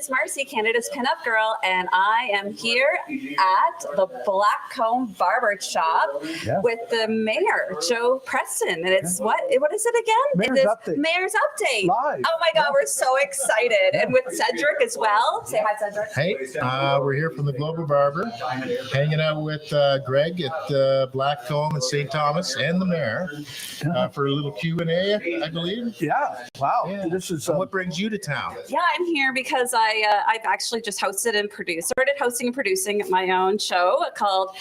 is Marcie, Canada's Pinup Girl, and I am here at the Black Comb Barbershop with the mayor, Joe Preston. And it's what is it again? Mayor's Update. Mayor's Update. Live. Oh my God, we're so excited. And with Cedric as well. Say hi, Cedric. Hey, we're here from the Global Barber, hanging out with Greg at Black Comb in St. Thomas and the mayor for a little Q&A, I believe. Yeah. Wow. Yeah. This is what brings you to town? Yeah, I'm here because I've actually just hosted and started hosting and producing my own show called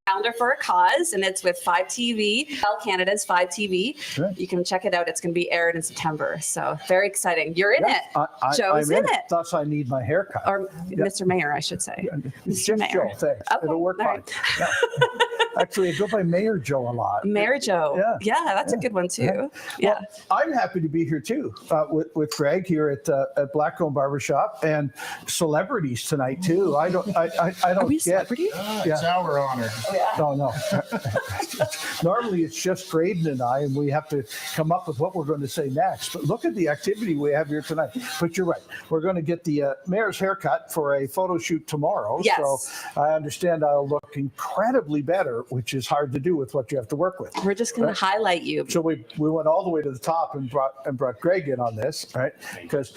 Calendar for a Cause, and it's with 5 TV, Canada's 5 TV. Right. You can check it out. It's going to be aired in September. So very exciting. You're in it. Joe's I'm in it. Thus, I need my haircut. Or Mr. Mayor, I should say. Mr. Mayor. Joe, thanks. Okay. It'll work fine. Right. Yeah. Actually, I go by Mayor Joe a lot. Mayor Joe. Yeah, that's a good one too. Yeah. Well, I'm happy to be here too with Greg here at Black Comb Barbershop and celebrities tonight too. I don't Are we get. celebrities? It's our honor. No. Normally it's just Graydon and I, and we have to come up with what we're going to say next. But look at the activity we have here tonight. But you're right. We're going to get the mayor's haircut for a photo shoot tomorrow. Yes. So I understand I'll look incredibly better, which is hard to do with what you have to work with. We're just going to highlight you. So we went all the way to the top and brought Greg in on this, right? Because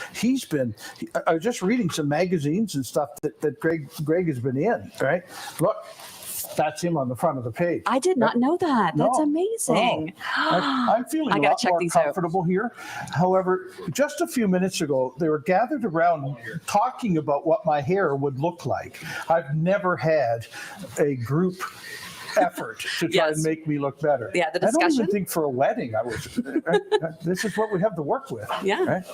I was just reading some magazines and stuff that Greg has been in, right? Look, that's him on the front of the page. I did not know that. That's amazing. I'm feeling a lot more comfortable here. However, just a few minutes ago, they were gathered around talking about what my hair would look like. I've never had a group effort to try and make me look better. Yeah, the discussion. I don't even think for a wedding I was. This is what we have to work with. Yeah. Right?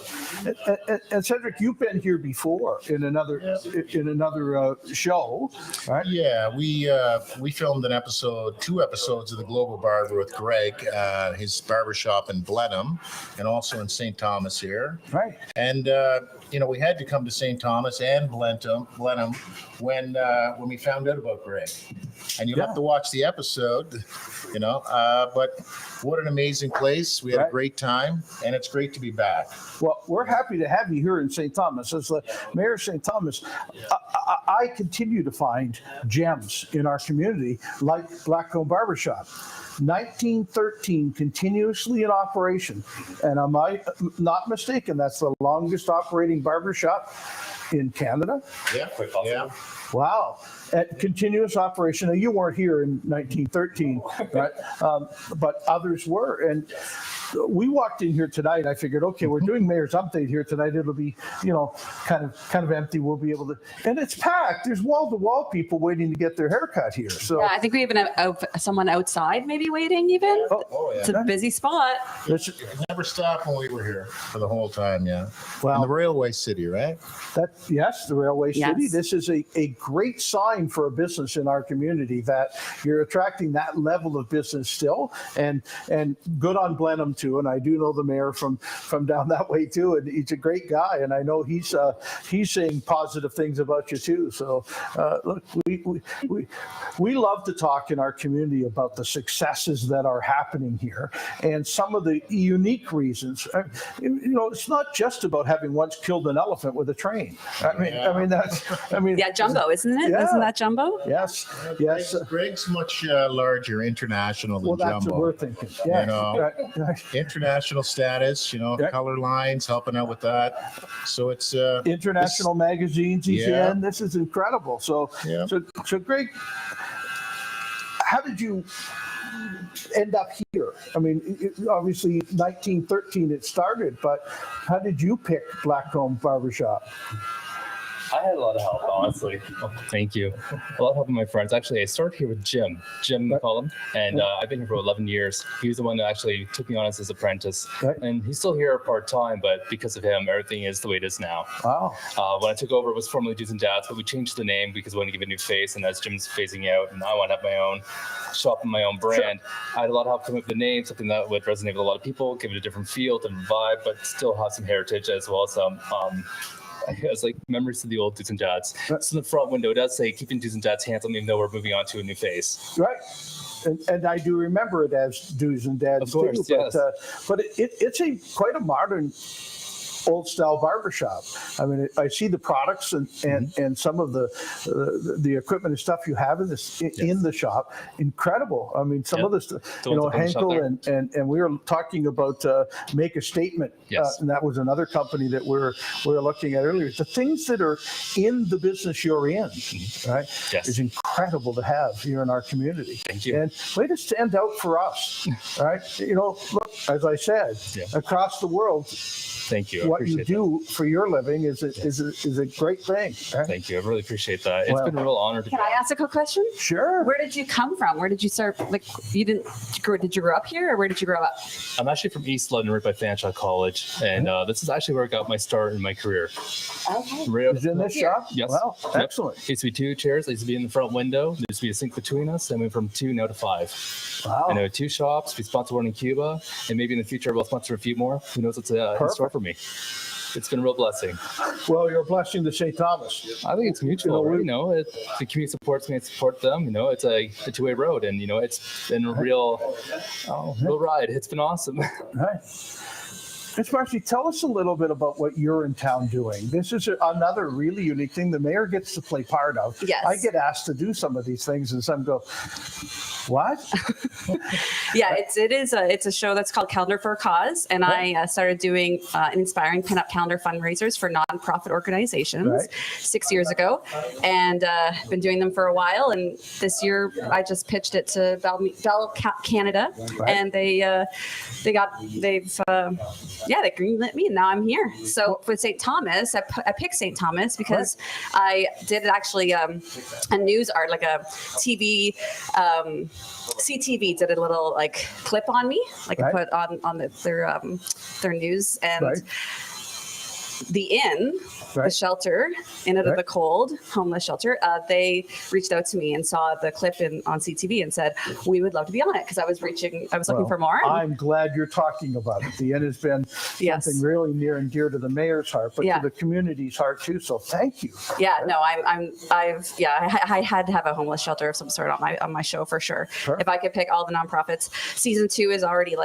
And Cedric, you've been here before in another show, right? Yeah, we filmed two episodes of the Global Barber with Greg, his barbershop in Blenheim, and also in St. Thomas here. Right. And we had to come to St. Thomas and Blenheim when we found out about Greg. And you'll have to watch the episode, but what an amazing place. We had a great time, and it's great to be back. Well, we're happy to have you here in St. Thomas. As the mayor of St. Thomas, I continue to find gems in our community like Black Comb Barbershop. 1913, continuously in operation. And am I not mistaken, that's the longest operating barbershop in Canada? Yeah. Wow. At continuous operation. Now, you weren't here in 1913, right? But others were. And we walked in here tonight. I figured, okay, we're doing Mayor's Update here tonight. It'll be, kind of empty. We'll be able to, and it's packed. There's wall-to-wall people waiting to get their haircut here. So I think we even have someone outside maybe waiting even. Oh, yeah. It's a busy spot. It never stopped when we were here for the whole time, yeah. Well, in the railway city, right? Yes, the railway city. Yes. This is a great sign for a business in our community that you're attracting that level of business still, and good on Blenheim too. And I do know the mayor from down that way too, and he's a great guy, and I know he's saying positive things about you too. So look, we love to talk in our community about the successes that are happening here and some of the unique reasons. It's not just about having once killed an elephant with a train. Jumbo, isn't it? Yeah. Isn't that Jumbo? Yes. Greg's much larger international than Jumbo. Well, that's what we're thinking. Yeah. International status, color lines, helping out with that. So it's international magazines he's in. This is incredible. So Greg, how did you end up here? I mean, obviously 1913 it started, but how did you pick Black Comb Barbershop? I had a lot of help, honestly. Oh, thank you. A lot of help from my friends. Actually, I started here with Jim McCollum, and I've been here for 11 years. He was the one that actually took me on as his apprentice. Right. And he's still here part-time, but because of him, everything is the way it is now. Wow. When I took over, it was formerly Dudes and Dads, but we changed the name because we wanted to give it a new face, and as Jim's phasing out, and I want to have my own shop and my own brand. Sure. I had a lot of help coming up with the name, something that would resonate with a lot of people, give it a different feel, different vibe, but still have some heritage as well as some It's like memories of the old Dudes and Dads. So in the front window, it does say keeping Dudes and Dads handsome, even though we're moving on to a new face. Right. And I do remember it as Dudes and Dads of course, too. Yes. But it's quite a modern old style barbershop. I mean, I see the products and some of the equipment and stuff you have in the shop. Incredible. I mean, some of the stuff, Henkel and we were talking about Make a Statement. Yes. And that was another company that we're looking at earlier. The things that are in the business you're in, right, Yes. is incredible to have here in our community. Thank you. And way to stand out for us, right? Look, as I said, across the world, Thank you. I what you appreciate do for your living is a great thing. Right? Thank you. I really appreciate that. It's Well, been a real honor to Can I ask a quick question? Sure. Where did you come from? Where did you start? Like, did you grow up here, or where did you grow up? I'm actually from East London, right by Fanshawe College, and this is actually where I got my start in my career. Okay. Right Is in this shop? Yes. Wow, Yep. excellent. Used to be 2 chairs. I used to be in the front window. There used to be a sink between us, and we went from 2 now to 5. Wow. I know 2 shops. We sponsor one in Cuba, and maybe in the future we'll sponsor a few more. Who knows what's in store for me? It's been a real blessing. Well, you're a blessing to St. Thomas. I think it's mutual. The community supports me, I support them. It's a 2-way road, and it's been a real ride. It's been awesome. Right. Ms. Marcie, tell us a little bit about what you're in town doing. This is another really unique thing the mayor gets to play part of. Yes. I get asked to do some of these things, and some go, what? Yeah, it's a show that's called Calendar for a Cause, and I started doing inspiring pinup calendar fundraisers for nonprofit organizations 6 years ago, and been doing them for a while. And this year, I just pitched it to Bell Canada, and they greenlit me, and now I'm here. So with St. Thomas, I picked St. Thomas because I did actually a news art, like a TV. CTV did a little clip on me, I put on their news, and the inn, the shelter, Inn Out of the Cold, homeless shelter, they reached out to me and saw the clip on CTV and said, we would love to be on it, because I was looking for more. I'm glad you're talking about it. The inn has been something really near and dear to the mayor's heart, but to the community's heart too. So thank you. Yeah, no, I had to have a homeless shelter of some sort on my show for sure. If I could pick all the nonprofits. Season 2 is already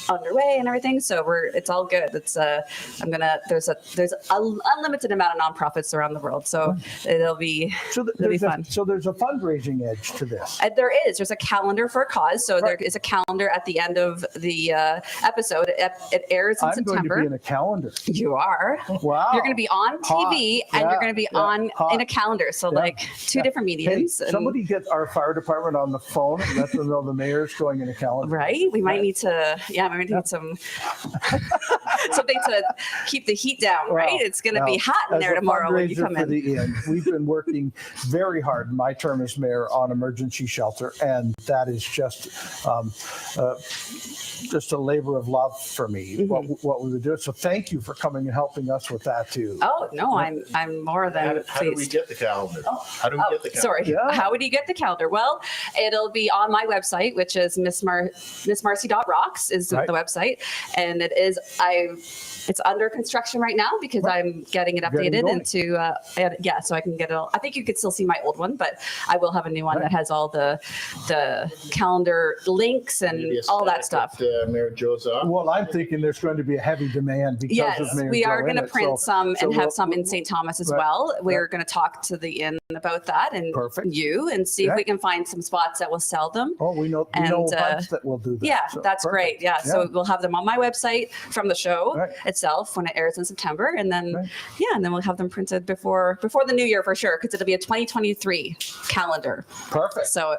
underway and everything, so it's all good. It's there's an unlimited amount of nonprofits around the world, so it'll be fun. So there's a fundraising edge to this. There's a calendar for a cause. So there is a calendar at the end of the episode. It airs in September. I'm going to be in a calendar. You are. Wow. You're going to be on TV and you're going to be in a calendar. So two different mediums. Hey, somebody get our fire department on the phone and let them know the mayor's going in a calendar. Right. We might need to. Yeah, we might need some something to keep the heat down. Right. It's going to be hot in there tomorrow when you come in. We've been working very hard in my term as mayor on emergency shelter, and that is just a labor of love for me. What we would do. So thank you for coming and helping us with that too. Oh no, I'm more than pleased. How do we get the calendar? How do we get the calendar? Sorry. Yeah. How would you get the calendar? Well, it'll be on my website, which is missmarcie.rocks is the website, and it's under construction right now because I'm getting it updated into so I can get it all. I think you could still see my old one, but I will have a new one that has all the calendar links and all that stuff. Mayor Joe's on. Well, I'm thinking there's going to be a heavy demand because of Mayor we Joe are going to print some and have some in we'll- St. Thomas as well. We're going to talk to the inn about that and and see if we can find some spots that will sell them. Oh, we know a bunch that will do that. Yeah, So, that's perfect. great. Yeah, so we'll have them on my website from the show itself when it airs in September, and then and then we'll have them printed before the new year for sure, because it'll be a 2023 calendar. Perfect. So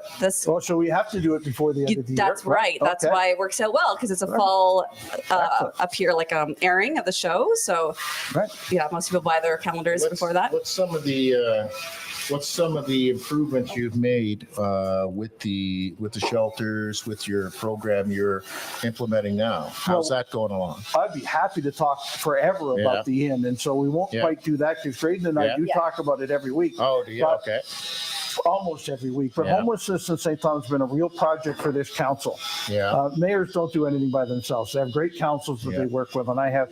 so we have to do it before the end of the year. That's right. That's why it works out well, because it's a fall up here airing of the show. So most people buy their calendars before that. What's some of the improvements you've made with the shelters, with your program you're implementing now? How's that going along? I'd be happy to talk forever about the inn, and so we won't quite do that because Graydon and I do talk about it every week. Oh, do you? Okay. Almost every week. But homelessness in St. Thomas has been a real project for this council. Yeah. Mayors don't do anything by themselves. They have great councils that they work with, and I have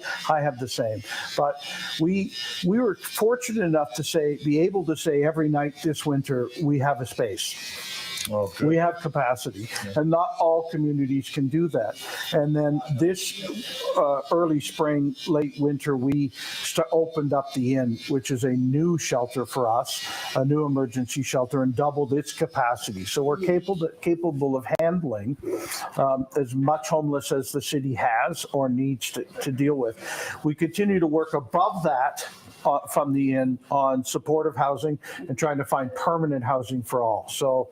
the same. But we were fortunate enough to be able to say every night this winter we have a space. Oh, good. We have capacity, and not all communities can do that. And then this early spring, late winter, we opened up the Inn, which is a new shelter for us, a new emergency shelter, and doubled its capacity. So we're capable of handling as much homeless as the city has or needs to deal with. We continue to work above that from the Inn on supportive housing and trying to find permanent housing for all. So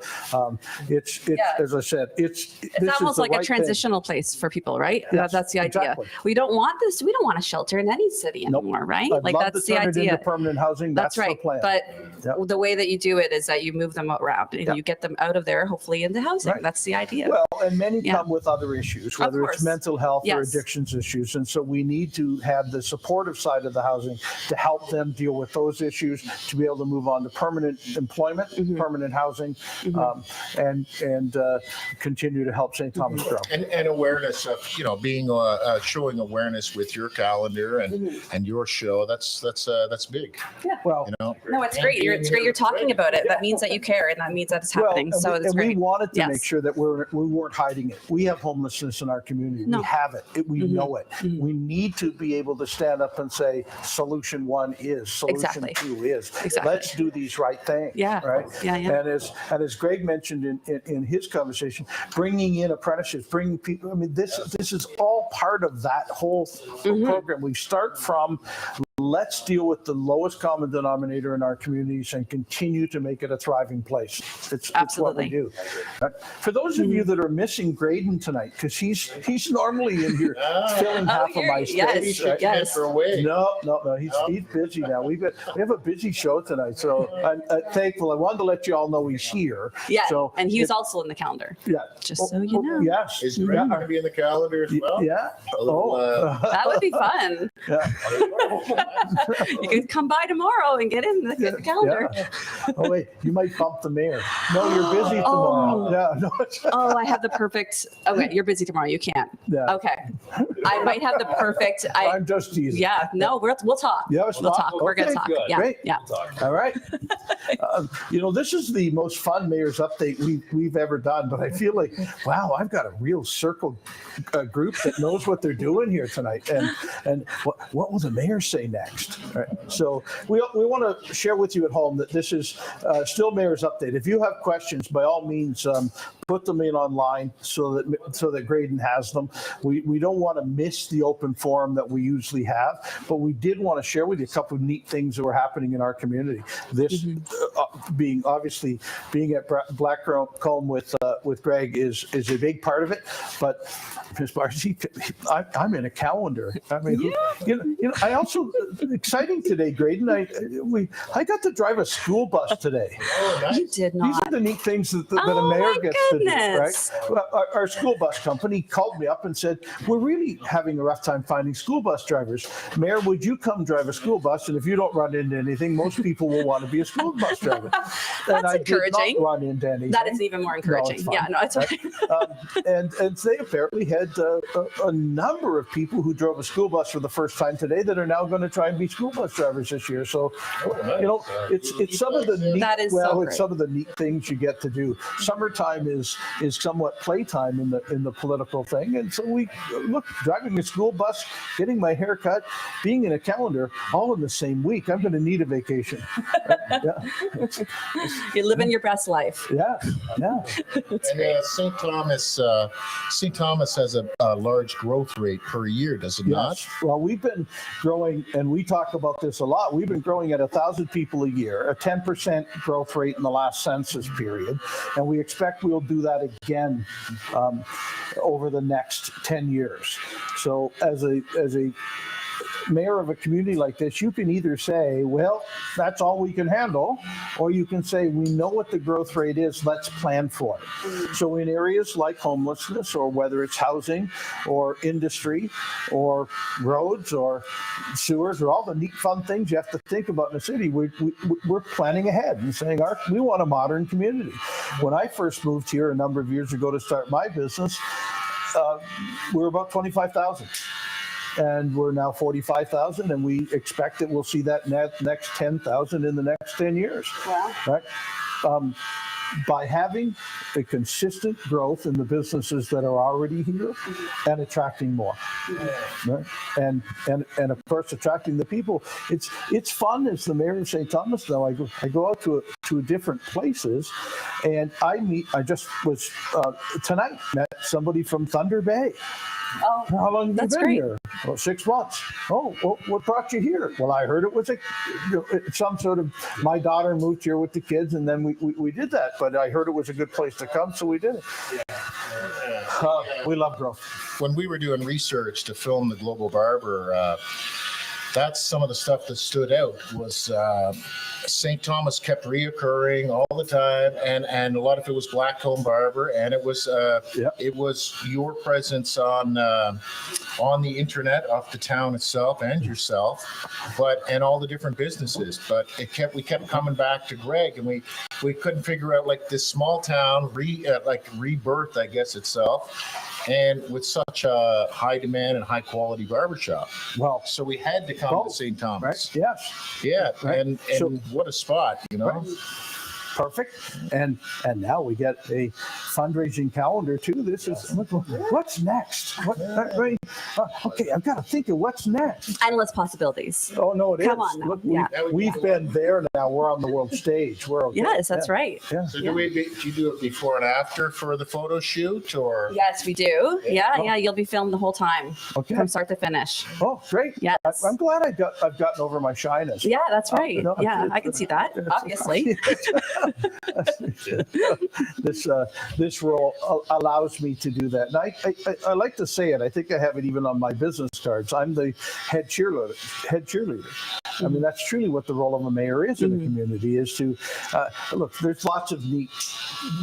it's as I said, It's almost like a transitional place for people, right? Yes, That's the idea. exactly. We don't want this. We don't want a shelter in any city anymore, right? I'd Like love that's to the turn it idea. into permanent housing. That's right. the plan. But Yep. the way that you do it is that you move them around and Yep. you get them out of there, hopefully into housing. Right. That's the idea. Well, and many Yeah. come with other issues, whether it's course. mental health or Yes. addictions issues. And so we need to have the supportive side of the housing to help them deal with those issues, to be able to move on to permanent employment, permanent housing, and continue to help St. Thomas grow. And awareness of, being showing awareness with your calendar and your show. That's big. Well, No, it's great. It's great you're talking about it. That means that you care, and that means that it's happening. and So we, it's and great. we wanted to Yes. make sure that we weren't hiding it. We have homelessness in our community. No. We have it. We know it. We need to be able to stand up and say, solution 1 is, solution Exactly. 2 is. Exactly. Let's do these right things. Yeah. Right. Yeah, yeah. And as Greg mentioned in his conversation, bringing in apprenticeships, bringing people. I mean, this is all part of that whole program. We start from. Let's deal with the lowest common denominator in our communities and continue to make it a thriving place. It's what we Absolutely. do. For those of you that are missing Graydon tonight, because he's normally in here filling half of my space. Yes, yes. For a way. No, he's busy now. We have a busy show tonight, so I'm thankful. I wanted to let you all know he's here. Yeah, So and he was also in the calendar. yeah. Just so you know. Yes. Is Greg going to be in the calendar as well? Yeah. A little, That would be fun. Yeah. You can come by tomorrow and get in the calendar. Yeah. Oh wait, you might bump the mayor. No, you're busy tomorrow. Oh. Yeah. No. Oh, I have the perfect. Okay, you're busy tomorrow. You can't. Yeah. Okay, I might have the perfect. I'm just teasing. Yeah. No, we'll talk. Yeah, let's We'll talk. talk. We're gonna Okay, talk. good. Yeah. Great. Yeah. All right. This is the most fun mayor's update we've ever done, but I feel like, wow, I've got a real circle group that knows what they're doing here tonight. And what will the mayor say next? All right. So we want to share with you at home that this is still mayor's update. If you have questions, by all means, put them in online so that Graydon has them. We don't want to miss the open forum that we usually have, but we did want to share with you a couple of neat things that were happening in our community. This being at Black Comb with Greg is a big part of it, but Ms. Marcie, I'm in a calendar. I mean, I also exciting today, Graydon. I got to drive a school bus today. Oh, nice. You did These not. are the neat things that a Oh, mayor my gets to do, right? goodness. Well, our school bus company called me up and said, we're really having a rough time finding school bus drivers. Mayor, would you come drive a school bus? And if you don't run into anything, most people will want to be a school bus driver. And I encouraging. did not run into anything. That is even more encouraging. fine. Yeah. No, it's okay. And they apparently had a number of people who drove a school bus for the first time today that are now going to try and be school bus drivers this year. So, it's some of the neat, That is so it's great. some of the neat things you get to do. Summertime is somewhat playtime in the political thing, and so we look driving a school bus, getting my hair cut, being in a calendar, all in the same week. I'm going to need a vacation. You're living your best life. Yeah. And St. Thomas has a large growth rate per year, does it not? Yes. Well, we've been growing, and we talk about this a lot. We've been growing at 1,000 people a year, a 10% growth rate in the last census period, and we expect we'll do that again over the next 10 years. So, as a mayor of a community like this, you can either say, well, that's all we can handle, or you can say, we know what the growth rate is, let's plan for it. So in areas like homelessness, or whether it's housing or industry or roads or sewers or all the neat fun things you have to think about in a city, we're planning ahead and saying, we want a modern community. When I first moved here a number of years ago to start my business, we were about 25,000. And we're now 45,000, and we expect that we'll see that next 10,000 in the next 10 years. Wow. Right? by having a consistent growth in the businesses that are already here and attracting more. Right? And of course attracting the people. It's fun as the mayor of St. Thomas now. I go out to different places and I just was tonight met somebody from Thunder Bay. Oh, How long have you that's been great. here? Well, 6 months. Oh, well, what brought you here? Well, I heard it was some sort of, my daughter moved here with the kids and then we did that, but I heard it was a good place to come, so we did it. We love growth. When we were doing research to film the Global Barber, that's some of the stuff that stood out was St. Thomas kept reoccurring all the time, and a lot of it was Black Comb Barber, and it was your presence on the internet of the town itself and yourself, and all the different businesses. But we kept coming back to Greg, and we couldn't figure out like this small town rebirth, I guess itself. And with such a high demand and high quality barbershop. Well, So we had to come to St. Thomas. right? Yes. Yeah, Right. and So- what a spot, you know? Right. Perfect. And now we get a fundraising calendar too. This is what's next. Okay, I've got to think of what's next. Endless possibilities. Oh no, it is. Come on now. Look, Yeah. we've been there now. We're on the world stage. We're okay. Yes, that's right. Yeah. So do you do it before and after for the photo shoot, or? Yes, we do. Yeah, Oh. yeah. You'll be filmed the whole time Okay. from start to finish. Oh, great. Yes. I'm glad I've gotten over my shyness. Yeah, that's right. no, Yeah, I can see that, obviously. This role allows me to do that. And I like to say it. I think I have it even on my business cards. I'm the head cheerleader. I mean, that's truly what the role of a mayor is in a community, is to look. There's lots of neat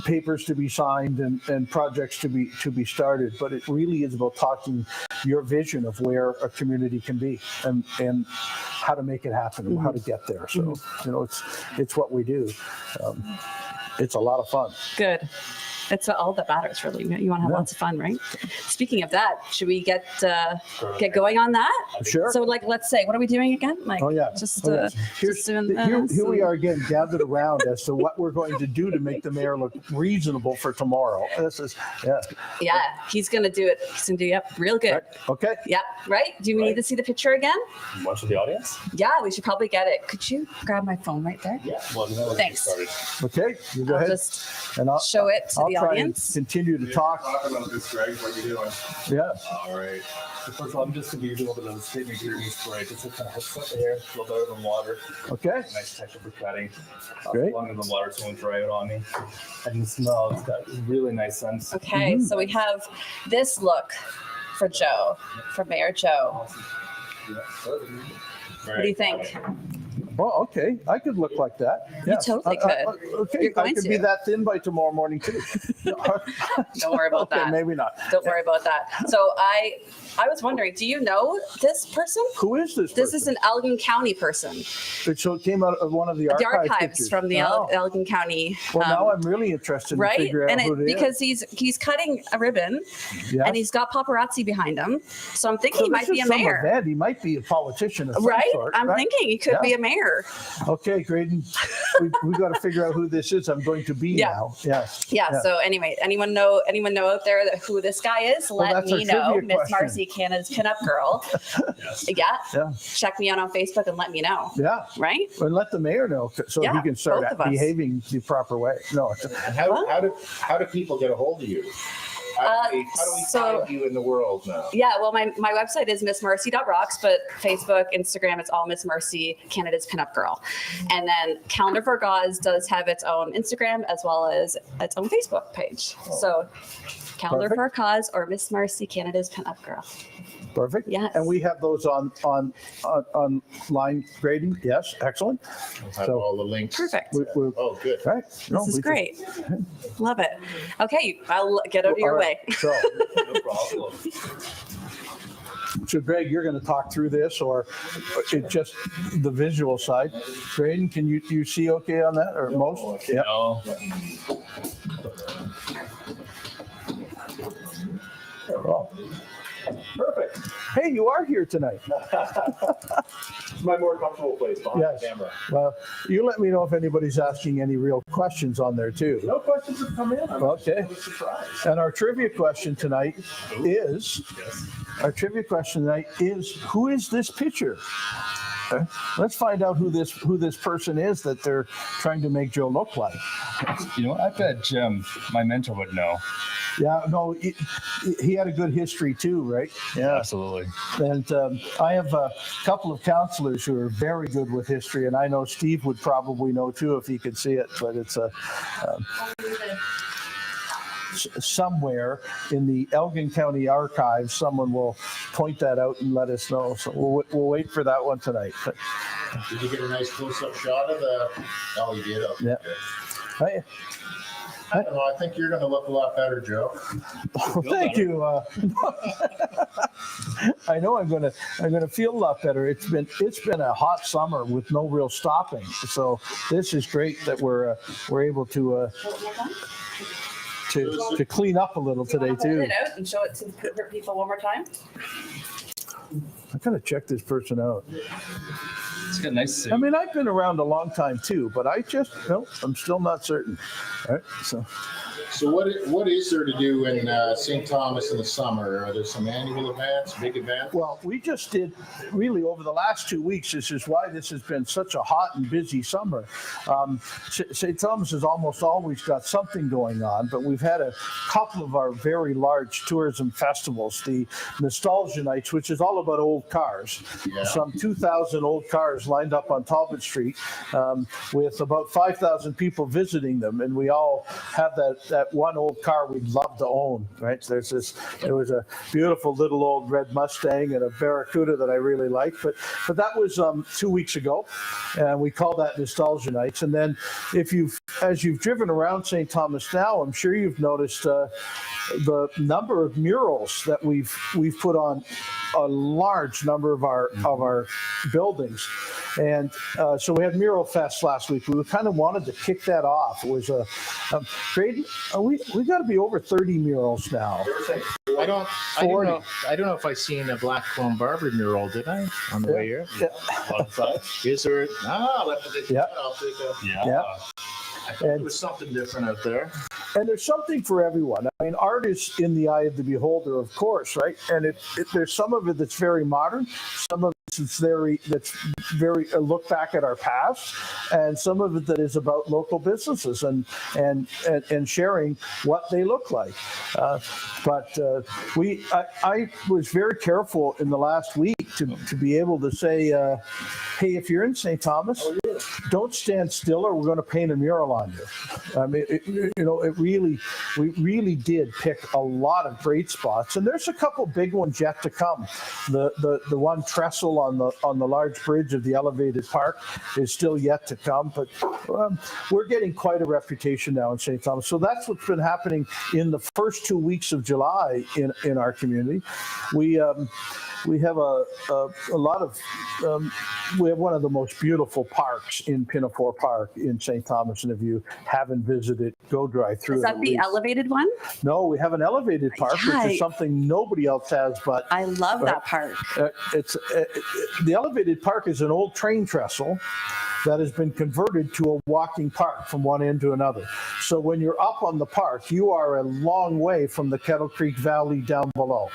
papers to be signed and projects to be started, but it really is about talking your vision of where a community can be and how to make it happen and how to get there. So it's what we do. It's a lot of fun. Good. It's all that matters, really. You want to have Yeah. lots of fun, right? Speaking of that, should we get going on that? Sure. So, let's say, what are we doing again? Oh yeah. Just, Oh, yeah. just doing Here we are again, gathered around as to what we're going to do to make the mayor look reasonable for tomorrow. This is Yeah, he's gonna do it. He's gonna do real good. right. Okay. Yeah, right. Do we need to see the picture again? Much for the audience? Yeah, we should probably get it. Could you grab my phone right there? Yeah. Well, Thanks. Okay. You go I'll ahead. just And I'll show it to I'll the try audience. and continue to talk. Talk about this, Greg. What you doing? Yeah. All right. So first of all, I'm just going to use a little bit of the statement green spray just to kind of help the hair, a little better than water. Okay. Nice texture for cutting. Great. Longer than water, so it won't dry out on me. And the smell, it's got really nice scents. Okay, so we have this look for Joe, for Mayor Joe. What do you think? Well, okay. I could look like that. Yes. totally could. Okay. You're I going could be to. that thin by tomorrow morning too. Don't worry about Okay, that. maybe not. Don't worry about that. So I was wondering, do you know this person? Who is this? This is person? an Elgin County person. So it came out of one of the The archives archives from the Oh. Elgin County. Well, now I'm really interested right? to figure out And who it is. because he's cutting a ribbon Yeah. and he's got paparazzi behind him. So I'm thinking So he this might be is a some mayor. event. He might be a politician of some Right? sort, I'm right? thinking he could Yeah. be a mayor. Okay, Graydon, we got to figure out who this is. I'm going to be Yeah. now. Yes. Yeah, so anyway, anyone know out there who this guy is? Let that's our me know. trivia Miss question. Marcie, Canada's pinup girl. Yeah. Yeah. Check me out on Facebook and let me know. Yeah. Right? And let the mayor know so Yeah, he can start both of us. behaving the proper way. No. And how do people get a hold of you? How do we so- find you in the world now? Yeah, well, my website is missmarcie.rocks, but Facebook, Instagram, it's all Miss Marcie, Canada's Pinup Girl. And then Calendar for Gauze does have its own Instagram as well as its own Facebook page. So Calendar for Cause or Miss Marcie, Canada's Pinup Girl. Perfect. Yes. And we have those online, Graydon. Yes. Excellent. We'll have So- all the links. Perfect. Oh, good. Right. This is great. Love it. Okay, I'll get out of your way. So, No problem. so Greg, you're going to talk through this, or it just the visual side. Graydon, can you see okay on that, or most? Yeah. No. Oh. Perfect. Hey, you are here tonight. It's my more comfortable place behind Yes. the camera. Well, you let me know if anybody's asking any real questions on there too. No questions have come in. I'm Okay. surprised. And our trivia question tonight is, who is this picture? Okay. Let's find out who this person is that they're trying to make Joe look like. You know what? I bet Jim, my mentor, would know. Yeah, no, he had a good history too, right? Yeah. Absolutely. And I have a couple of counselors who are very good with history, and I know Steve would probably know too if he could see it, but it's somewhere in the Elgin County Archives, someone will point that out and let us know. So we'll wait for that one tonight. But, Did you get a nice close-up shot of the? Oh, you did. Okay. yeah. I don't know. I think you're going to look a lot better, Joe. Thank you. I know I'm gonna feel a lot better. It's been a hot summer with no real stopping. So this is great that we're able to clean up a little today Hold too. it out and show it to people one more time. I gotta check this person out. It's got a nice suit. I mean, I've been around a long time too, but I'm still not certain. All right, so. So what is there to do in St. Thomas in the summer? Are there some annual events, big events? Well, we just did really over the last 2 weeks. This is why this has been such a hot and busy summer. St. Thomas has almost always got something going on, but we've had a couple of our very large tourism festivals. The Nostalgia Nights, which is all about old cars. Yeah. Some 2,000 old cars lined up on Talbot Street with about 5,000 people visiting them, and we all have that one old car we'd love to own, right? There was a beautiful little old red Mustang and a Barracuda that I really liked, but that was 2 weeks ago, and we call that Nostalgia Nights. And then as you've driven around St. Thomas now, I'm sure you've noticed the number of murals that we've put on a large number of our buildings. And so we had Mural Fest last week. We kind of wanted to kick that off. It was a great. We got to be over 30 murals now. I don't know if I seen a Black Comb Barber mural, did I, on the way here? Yeah. Is there? Yeah. I'll take a. Yeah. I thought there was something different out there. And there's something for everyone. I mean, art is in the eye of the beholder, of course, right? And there's some of it that's very modern, some of it that's very a look back at our past, and some of it that is about local businesses and sharing what they look like. But I was very careful in the last week to be able to say, hey, if you're in St. Thomas, don't stand still, or we're going to paint a mural on you. I mean, we really did pick a lot of great spots, and there's a couple big ones yet to come. The one trestle on the large bridge of the elevated park is still yet to come, but we're getting quite a reputation now in St. Thomas. So that's what's been happening in the first 2 weeks of July in our community. We have a lot of we have one of the most beautiful parks in Pinup Park in St. Thomas, and if you haven't visited, go drive through. Is that the elevated one? No, we have an elevated park, which is something nobody else has. But I love that park. The elevated park is an old train trestle that has been converted to a walking park from one end to another. So when you're up on the park, you are a long way from the Kettle Creek Valley down below.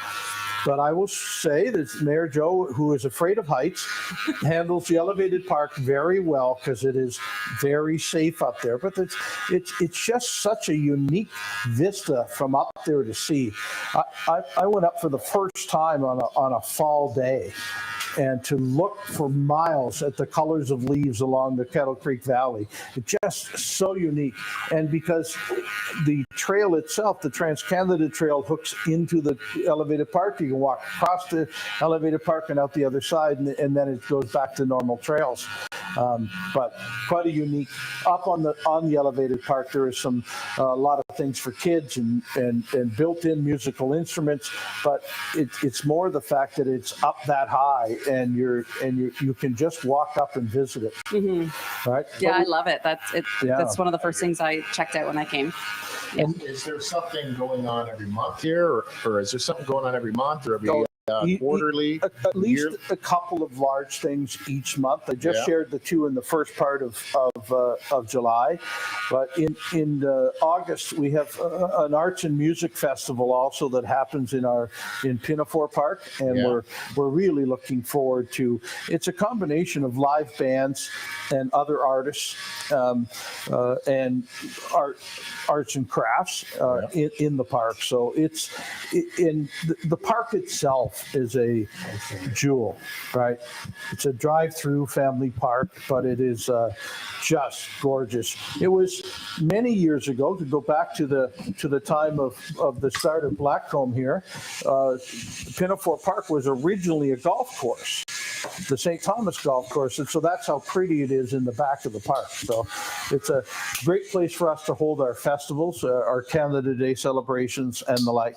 But I will say that Mayor Joe, who is afraid of heights, handles the elevated park very well because it is very safe up there. But it's just such a unique vista from up there to see. I went up for the first time on a fall day, and to look for miles at the colors of leaves along the Kettle Creek Valley. It's just so unique. And because the trail itself, the Trans-Canada Trail, hooks into the elevated park, you can walk across the elevated park and out the other side, and then it goes back to normal trails. But quite a unique, up on the elevated park, there is a lot of things for kids and built-in musical instruments, but it's more the fact that it's up that high, and you can just walk up and visit it. Mm-hmm. Right? Yeah, I love it. That's one of the first things I checked out when I came. Is there something going on every month here, or is there something going on every month or every quarterly? At least yearly? a couple of large things each month. I just Yeah. shared the two in the first part of July, but in August we have an arts and music festival also that happens in Pinup Park, and Yeah. we're really looking forward to. It's a combination of live bands and other artists and arts and crafts in the park. So it's in the park itself is a jewel, right? It's a drive-through family park, but it is just gorgeous. It was many years ago, to go back to the time of the start of Blackcomb here. Pinup Park was originally a golf course, the St. Thomas golf course, and so that's how pretty it is in the back of the park. So it's a great place for us to hold our festivals, our Canada Day celebrations, and the like.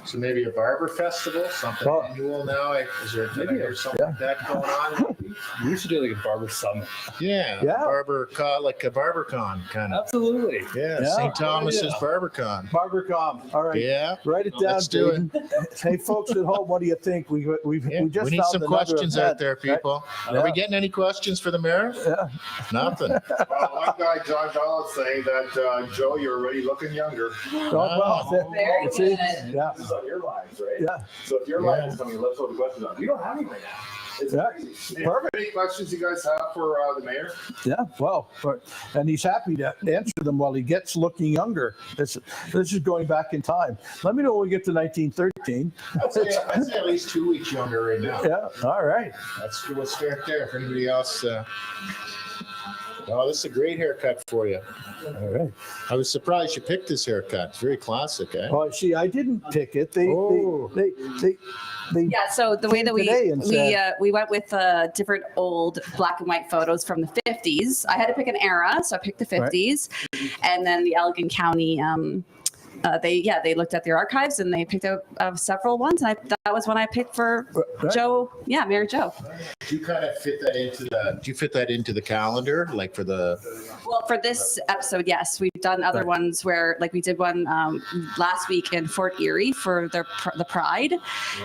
So maybe a barber festival, something annual now. Is there something like that going on? We should do like a barber summit. Yeah. Like a BarberCon kind of. Absolutely. Yeah. Yeah. St. Thomas's BarberCon. BarberComb. All right. Yeah. Write it down, Let's do it. David. Hey, folks at home, what do you think? We just We need found some another questions event, out there, right? people. Yeah. Are we getting any questions for the mayor? Yeah. Nothing. Well, one guy, John Bell, is saying that, Joe, you're already looking younger. Oh, well, Very see, good. yeah, This is on your lives, right? yeah, So if your life is coming, let's hold the questions on. We don't have any right now. It's Yeah. crazy. Perfect. Any questions you guys have for the mayor? yeah. Well, and he's happy to answer them while he gets looking younger. This is going back in time. Let me know when we get to 1913. I'd say at least 2 weeks younger right now. Yeah. All right. We'll start there. If anybody else. Oh, this is a great haircut for you. All right. I was surprised you picked this haircut. It's very classic, eh? Well, see, I didn't pick it. They Yeah, so the way that today and said- we went with different old black and white photos from the 50s. I had to pick an era, so I picked the 50s, and then the Elgin County. They looked at their archives and they picked out several ones, and that was one I picked for Right. Joe. Yeah, Mayor Joe. Do you kind of fit that into the calendar, like for the? Well, for this episode, yes, we've done other ones where, like, we did one last week in Fort Erie for the Pride,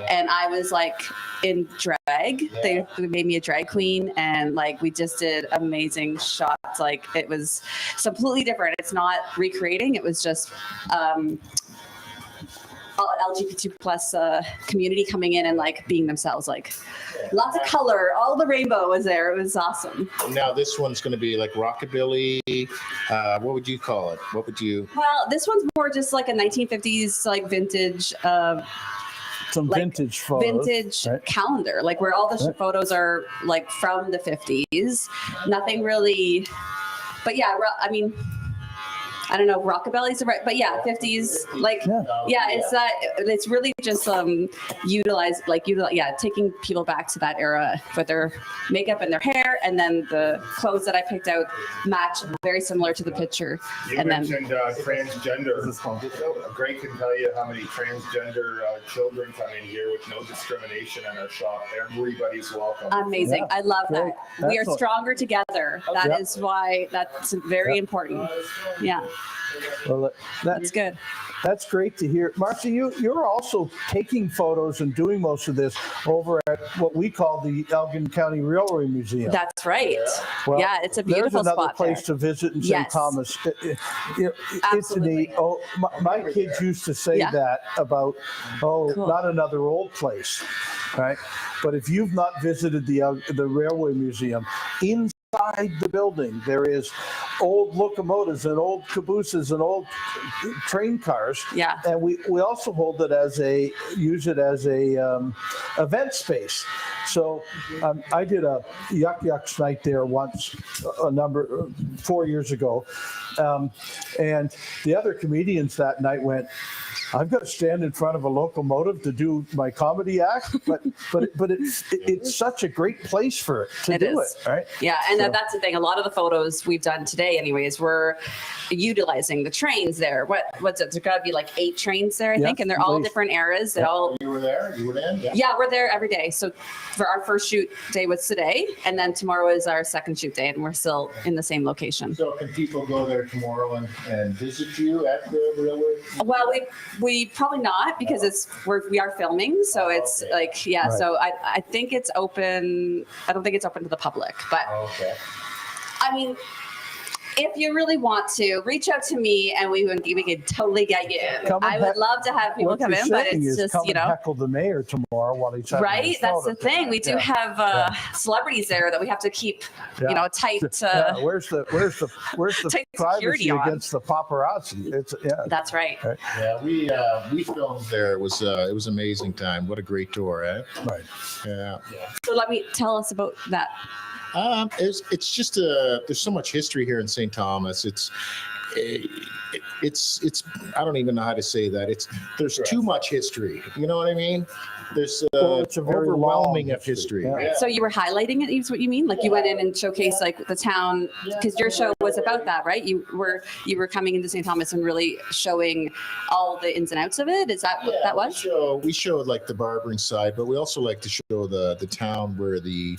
and I was like in drag. They made me a drag queen, and like we just did amazing shots. Like it was completely different. It's not recreating. It was just LGBT plus community coming in and like being themselves. Like lots of color, all the rainbow was there. It was awesome. Now this one's going to be like rockabilly. What would you call it? What would you? Well, this one's more just like a 1950s like vintage. some like vintage photos. Vintage right? calendar, like where all the Right. photos are like from the 50s. Nothing really, but yeah, I mean, I don't know, rockabilly's the right, but yeah, 50s, like, Yeah. it's really just taking people back to that era with their makeup and their hair, and then the clothes that I picked out match very similar to the picture. You And then mentioned transgender. Greg can tell you how many transgender children come in here with no discrimination in our shop. Everybody's welcome. amazing. Yeah. I love Great. that. We are Excellent. stronger together. That Yeah. is why that's very important. Yeah, Well, that's good. that's great to hear. Marcie, you're also taking photos and doing most of this over at what we call the Elgin County Railway Museum. That's right. Well, Yeah, it's a beautiful There's another spot place there. to visit in St. Yes. Thomas. It's Absolutely. neat. Oh, my kids used to say Yeah. that about, Cool. not another old place, right? But if you've not visited the Railway Museum, inside the building, there is old locomotives and old cabooses and old train cars. Yeah. And we also use it as a event space. So I did a Ywca's night there once, 4 years ago. And the other comedians that night went, I've got to stand in front of a locomotive to do my comedy act, but it's such a great place for it to It do is. it, right? Yeah, and And that's the thing. A lot of the photos we've done today, anyways, we're utilizing the trains there. What's it? There's got to be like 8 trains there, I think, and they're all different eras. They all. You were there? You were there? Yeah, we're there every day. So for our first shoot day was today, and then tomorrow is our second shoot day, and we're still in the same location. So can people go there tomorrow and visit you at the railway? Well, we probably not because we are filming, so it's like Right. So I think it's open. I don't think it's open to the public, but Okay. I mean, if you really want to, reach out to me and we can totally get you in. Come and I would heck- love to have people What come you're in, but saying it's is just, come you and know. heckle the mayor tomorrow while he's having Right, his that's the photo. thing. We do Yeah. have celebrities there that we have to keep, Yeah. you know, tight. Yeah, where's the Tight privacy security on. against the paparazzi? It's That's right. Yeah, we filmed there. It was an amazing time. What a great tour, eh? right. Yeah. So tell us about that. It's just there's so much history here in St. Thomas. It's I don't even know how to say that. There's too much history. You know what I mean? There's Well, it's a very overwhelming long of history. history, yeah. So you were highlighting it, is what you mean? Like you went in and showcased like the town, because your show was about that, right? You were coming into St. Thomas and really showing all the ins and outs of it. Is that what that was? We showed like the barbering side, but we also like to show the town where the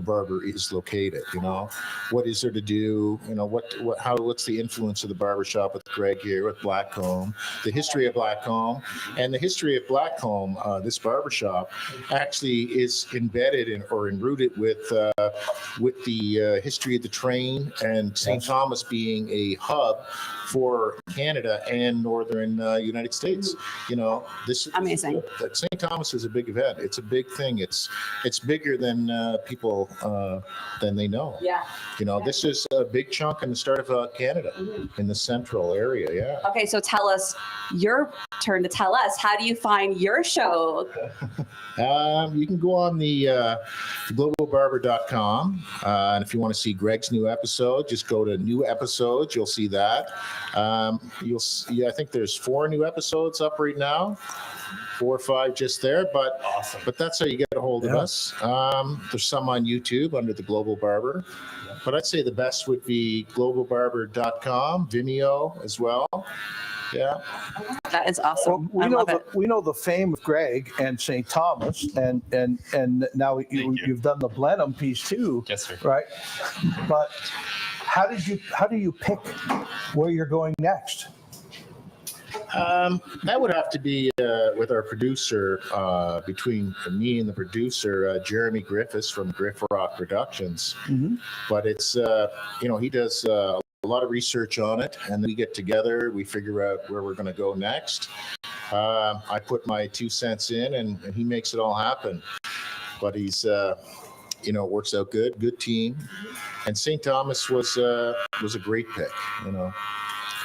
barber is located. You know, what is there to do? You know, what's the influence of the barbershop with Greg here with Blackcomb, the history of Blackcomb, and the history of Blackcomb. This barbershop actually is embedded or enrooted with the history of the train and St. Thomas being a hub for Canada and northern United States. You know, this Amazing. St. Thomas is a big event. It's a big thing. It's bigger than people than they know. Yeah. You know, this is a big chunk in the start of Canada in the central area. Yeah. Okay, so tell us, your turn to tell us, how do you find your show? You can go on the globalbarber.com, and if you want to see Greg's new episode, just go to new episodes. You'll see that. You'll see, I think there's 4 new episodes up right now, 4 or 5 just there. But Awesome. But that's how you get a hold of us. There's some on YouTube under the Global Barber, but I'd say the best would be globalbarber.com, Vimeo as well. Yeah. That is Well, awesome. I love it. we know the fame of Greg and St. Thomas, and now you've done the Blenheim piece too, Yes, sir. right? But how do you pick where you're going next? That would have to be with our producer, between me and the producer, Jeremy Griffiths from Griff Rock Productions. Mhm. But it's, he does a lot of research on it, and then we get together, we figure out where we're going to go next. I put my 2 cents in, and he makes it all happen. But he's, it works out good team. And St. Thomas was a great pick, you know.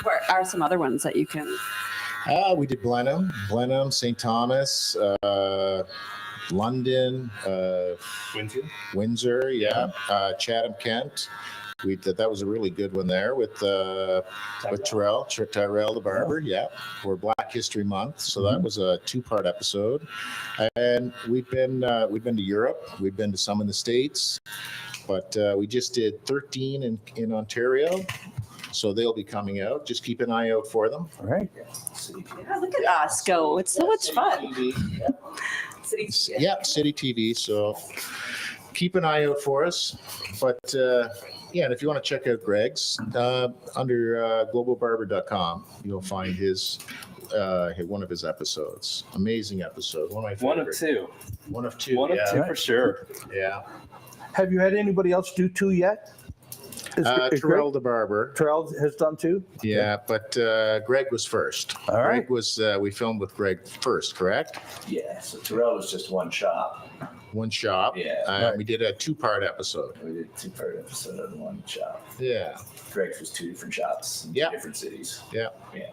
Where are some other ones that you can? We did Blenheim, St. Thomas, London, Windsor, Chatham, Kent. We did, that was a really good one there with Tyrell the barber, for Black History Month. So that was a 2-part episode. And we've been to Europe. We've been to some in the States, but we just did 13 in Ontario. So they'll be coming out. Just keep an eye out for them. All right. Yeah, look at us go. It's so much fun. City. Yeah, City TV. So keep an eye out for us. But and if you want to check out Greg's, under globalbarber.com, you'll find his one of his episodes. Amazing episode. One of my favorite. One of two. One of two. One of yeah. two for sure. Yeah. Have you had anybody else do 2 yet? Is Terrell the barber. Terrell has done 2? Yeah, but Greg was first. All right. Greg was. We filmed with Greg first, correct? Yeah, so Terrell was just one shop. One shop. Yeah. Right. We did a 2-part episode. We did a 2-part episode on one shop. Yeah. Greg's was 2 different shops in 2 Yeah. different cities. Yeah. Yeah.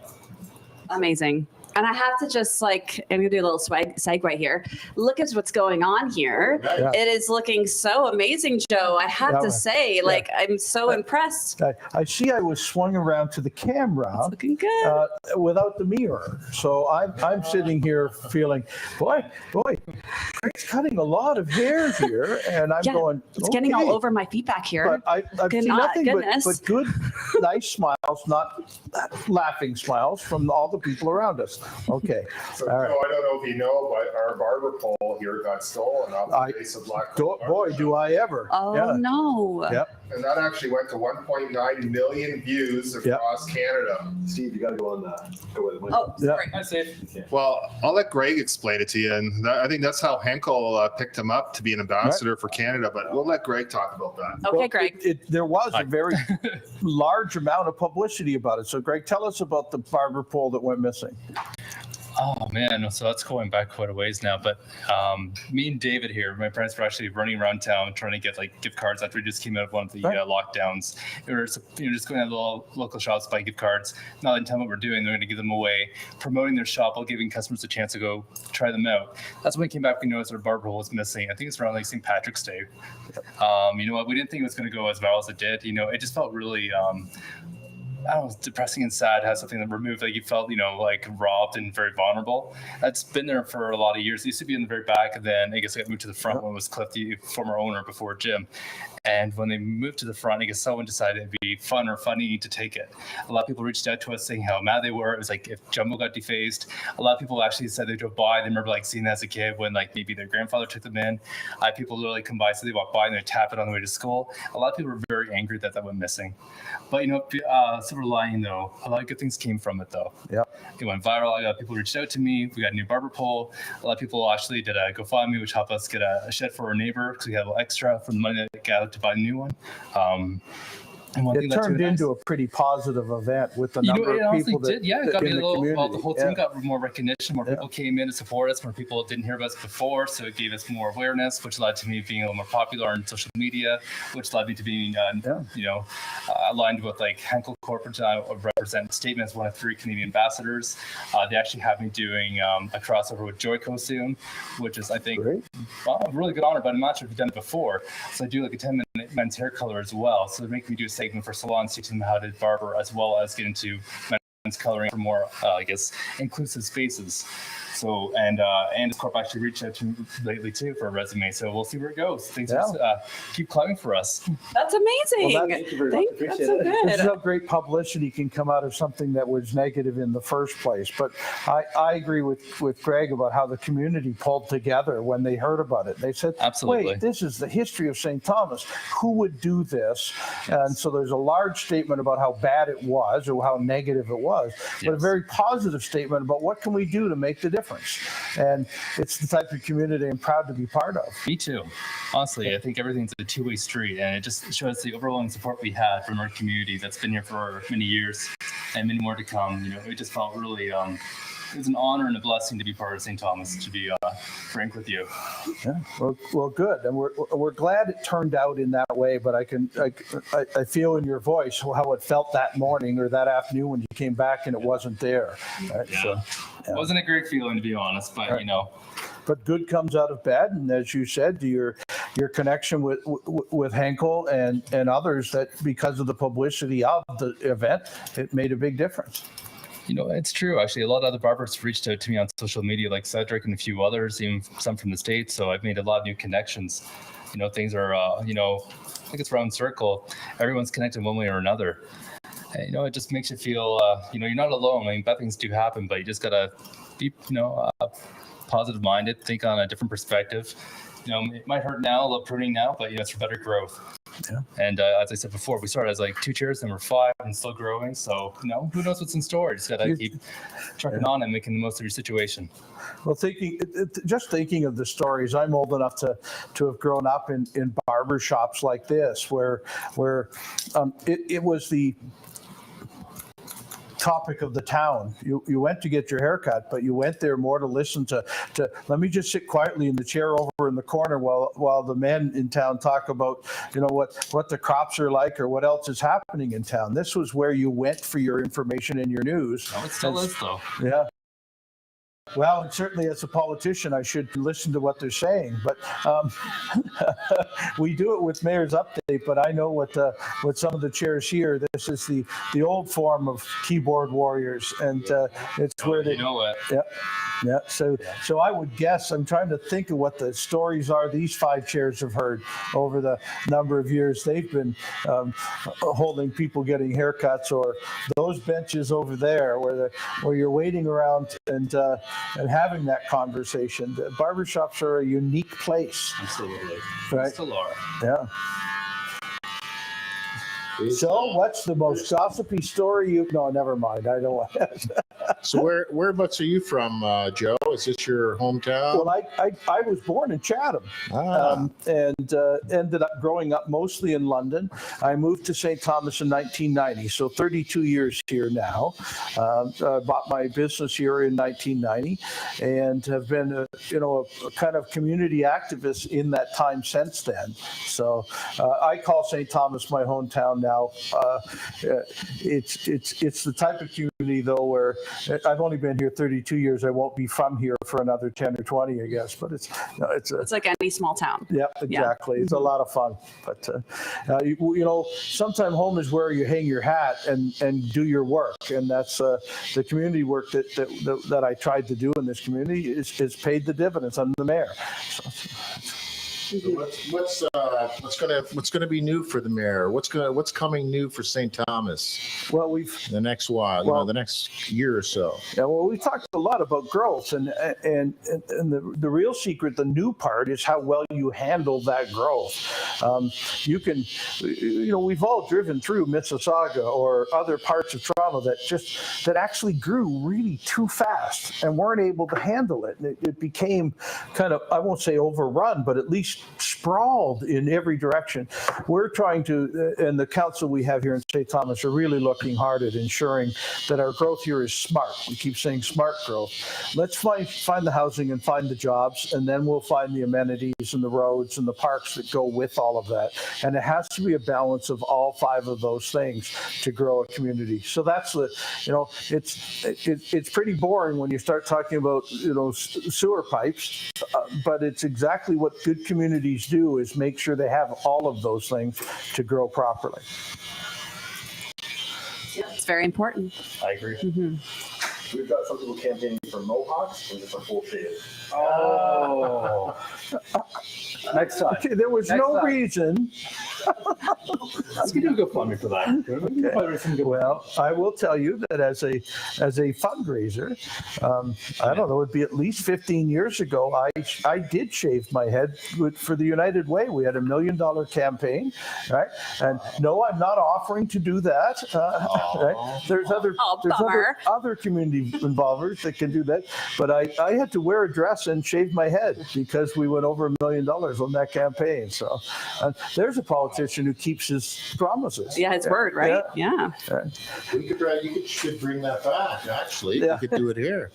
Amazing. And I have to just I'm gonna do a little segue here. Look at what's going on here. Yeah. It is looking so amazing, Joe. I have to say, I'm so impressed. I see I was swung around to the camera It's looking good. without the mirror. So I'm sitting here feeling, boy, it's cutting a lot of hair here, and I'm Yeah, going. It's getting all okay. over my feet back here. But I've Good seen not- nothing goodness. but good, nice smiles, not laughing smiles from all the people around us. Okay. So, All right. Joe, I don't know if you know, but our barber pole here got stolen off the base of Black Comb Boy, do I ever. Oh Yeah. no. Yep. And that actually went to 1.9 million views across Canada. Steve, you gotta go on the. Oh, sorry. I say, Well, I'll let Greg explain it to you. And I think that's how Henkel picked him up to be an ambassador for Canada. But we'll let Greg talk about that. Okay, Well, Greg. there was a very large amount of publicity about it. So, Greg, tell us about the barber pole that went missing. oh man, so that's going back quite a ways now. But me and David here, my parents were actually running around town trying to get like gift cards after we just came out of one of the lockdowns. We were just going to little local shops, buy gift cards, not intending what we're doing. They're going to give them away, promoting their shop while giving customers a chance to go try them out. That's when we came back. We noticed our barber pole was missing. I think it's around like St. Patrick's Day. You know what? We didn't think it was going to go as viral as it did. You know, it just felt really. I don't know, depressing and sad to have something that removed, like you felt, like robbed and very vulnerable. That's been there for a lot of years. It used to be in the very back, and then I guess it got moved to the front when it was Cliff, the former owner, before Jim. And when they moved to the front, I guess someone decided it'd be fun or funny to take it. A lot of people reached out to us saying how mad they were. It was like if Jumbo got defaced. A lot of people actually said they drove by. They remember like seeing that as a kid when like maybe their grandfather took them in. People literally come by, so they walk by and they tap it on the way to school. A lot of people were very angry that went missing. But silver lining though, a lot of good things came from it though. Yeah. It went viral. A lot of people reached out to me. We got a new barber pole. A lot of people actually did a GoFundMe, which helped us get a shed for our neighbor because we had a little extra from the money that gathered to buy a new one. And one thing It that's turned really into a pretty positive event with the number of people that it got me in a the little. community. Well, the whole team got more recognition. More Yeah. people came in to support us. More people didn't hear about us before, so it gave us more awareness, which led to me being a little more popular on social media, which led me to being, aligned with like Henkel Corporate. I represent Statement as one of 3 Canadian ambassadors. They actually have me doing a crossover with Ywca soon, which is I think Great. a really good honor. But I'm not sure if I've done it before, so I do like a 10-minute men's hair color as well. So they're making me do a segment for salons, teaching them how to barber as well as get into men's coloring for more, inclusive spaces. So, and Corp actually reached out to me lately too for a resume. So we'll see where it goes. Things just keep climbing for us. That's amazing. Well, Thank you very much. That's Appreciate so it. This is good. how great publicity can come out of something that was negative in the first place. But I agree with Greg about how the community pulled together when they heard about it. They said, Absolutely. wait, this is the history of St. Thomas. Who would do this? And so there's a large statement about how bad it was or how negative it was, but a Yes. very positive statement about what can we do to make the difference. And it's the type of community I'm proud to be part of. Me too. Honestly, I think everything's a two-way street, and it just shows the overwhelming support we had from our community that's been here for many years and many more to come. It just felt really, it was an honor and a blessing to be part of St. Thomas, to be frank with you. Yeah, well, good, and we're glad it turned out in that way. But I feel in your voice how it felt that morning or that afternoon when you came back and it wasn't there. Right? Yeah. So, It wasn't a great feeling, to be honest, but Right. But good comes out of bad, and as you said, your connection with Henkel and others, that because of the publicity of the event, it made a big difference. It's true. Actually, a lot of other barbers reached out to me on social media, like Cedric and a few others, even some from the States. So I've made a lot of new connections. Things are, I think it's round circle. Everyone's connected one way or another. And, it just makes you feel, you're not alone. I mean, bad things do happen, but you just got to be, positive minded, think on a different perspective. It might hurt now, a little pruning now, but, it's for better growth. Yeah. And as I said before, we started as like 2 chairs, then we're 5 and still growing. So, who knows what's in store? You just got to keep trucking on and making the most of your situation. Well, thinking of the stories, I'm old enough to have grown up in barber shops like this, where it was the topic of the town. You went to get your haircut, but you went there more to listen to let me just sit quietly in the chair over in the corner while the men in town talk about what the crops are like or what else is happening in town. This was where you went for your information and your news. Oh, it still is though. Yeah. Well, and certainly as a politician, I should listen to what they're saying. But we do it with Mayor's Update. But I know what some of the chairs here. This is the old form of keyboard warriors, and it's where they. You know what? Yeah. Yeah, so I would guess, I'm trying to think of what the stories are these 5 chairs have heard over the number of years they've been holding people getting haircuts, or those benches over there where you're waiting around and having that conversation. The barbershops are a unique place. Absolutely. Right? Still are. Yeah. So what's the most gossipy story you... No, never mind. I don't want to... So whereabouts are you from, Joe? Is this your hometown? Well, I was born in Chatham and ended up growing up mostly in London. I moved to St. Thomas in 1990, so 32 years here now. Bought my business here in 1990 and have been a kind of community activist in that time since then. So I call St. Thomas my hometown now. It's the type of community though where I've only been here 32 years. I won't be from here for another 10 or 20, I guess. But it's like any small town. Yeah, exactly. Yeah. It's a lot of fun. But sometimes home is where you hang your hat and do your work, and that's the community work that I tried to do in this community is paid the dividends. I'm the mayor. So what's gonna be new for the mayor? What's coming new for St. Thomas? Well, the next while, the next year or so. Yeah, well, we talked a lot about growth, and the real secret, the new part, is how well you handle that growth. You can, we've all driven through Mississauga or other parts of Toronto that actually grew really too fast and weren't able to handle it. And it became kind of, I won't say overrun, but at least sprawled in every direction. We're trying to, and the council we have here in St. Thomas are really looking hard at ensuring that our growth here is smart. We keep saying smart growth. Let's find the housing and find the jobs, and then we'll find the amenities and the roads and the parks that go with all of that. And it has to be a balance of all 5 of those things to grow a community. So that's it's pretty boring when you start talking about sewer pipes, but it's exactly what good communities do, is make sure they have all of those things to grow properly. Yeah, it's very important. I agree. Mm-hmm. We've got some people campaigning for mohawks and just a full shave. Oh. Next time. Okay, there was no reason. Let's do a GoFundMe for that. Okay. Well, I will tell you that as a fundraiser, I don't know, it'd be at least 15 years ago, I did shave my head for the United Way. We had $1 million campaign, right? And no, I'm not offering to do that. Right? There's other community involvers that can do that. But I had to wear a dress and shave my head because we went over $1 million on that campaign. So there's a politician who keeps his promises. Yeah, his word, right? Yeah. You should bring that back, actually. Yeah. You could do it here.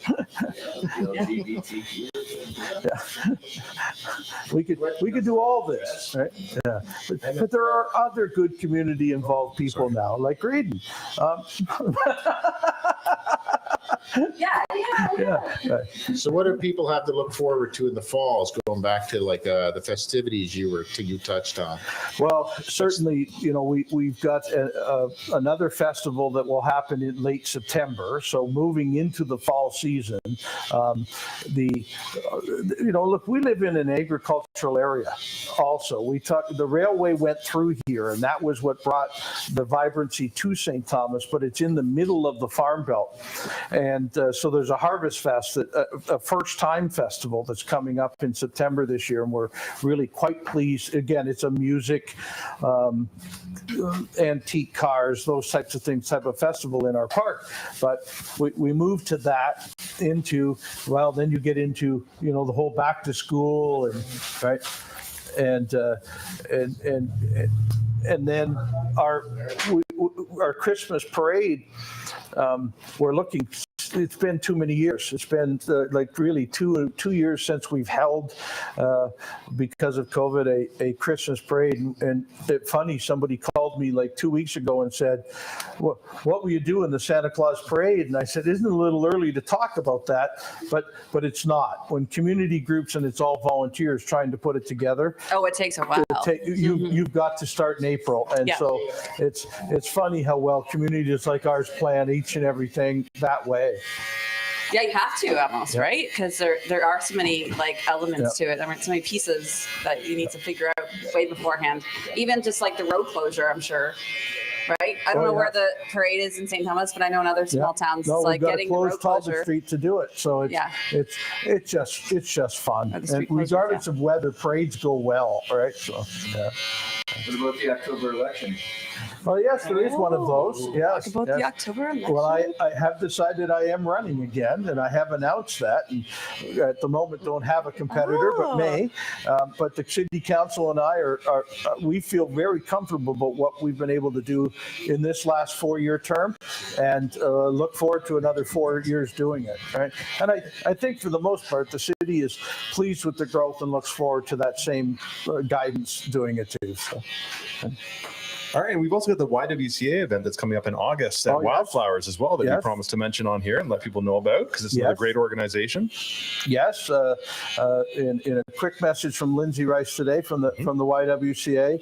We could do all this, right? Yeah. But there are other good community involved people now, like Graydon. Yeah. Right. So what do people have to look forward to in the falls, going back to like the festivities you touched on? Well, certainly, we've got another festival that will happen in late September. So moving into the fall season, look, we live in an agricultural area. Also, the railway went through here, and that was what brought the vibrancy to St. Thomas. But it's in the middle of the Farm Belt, and so there's a Harvest Fest, a first-time festival that's coming up in September this year, and we're really quite pleased. Again, it's a music, antique cars, those types of things, type of festival in our park. But we moved to that then you get into, the whole back to school and right. And then our Christmas parade, we're looking. It's been too many years. It's been really two years since we've held, because of COVID, a Christmas parade. And it's funny, somebody called called me like 2 weeks ago and said, what will you do in the Santa Claus parade? And I said, isn't it a little early to talk about that? But it's not. When community groups and it's all volunteers trying to put it together, Oh, it takes a while. you've got to start in April. And Yeah. so it's funny how well communities like ours plan each and everything that way. Yeah, you have to almost, right? Because there are so many like elements to it. There are so many pieces that you need to figure out way beforehand. Even just like the road closure, I'm sure. Right? I don't know where the parade is in St. Thomas, but I know in other small towns No, it's like we've got getting to the road close Talbot closure. Street to do it. So it's just fun. Or the And street closures, regardless of whether parades go well, right? So yeah. What about the October election? Oh yes, there is one of those. Yes. Talk about the yes. October election. Well, I have decided I am running again, and I have announced that. And at the moment, don't have a competitor, but may. But the city council and I we feel very comfortable about what we've been able to do in this last 4-year term, and look forward to another 4 years doing it. Right? And I think for the most part, the city is pleased with the growth and looks forward to that same guidance doing it too. So. All right, and we've also got the YWCA event that's coming up in August at Oh, yes. Wildflowers as well that we Yes. promised to mention on here and let people know about because it's another Yes. great organization. Yes, in a quick message from Lindsay Rice today from the YWCA.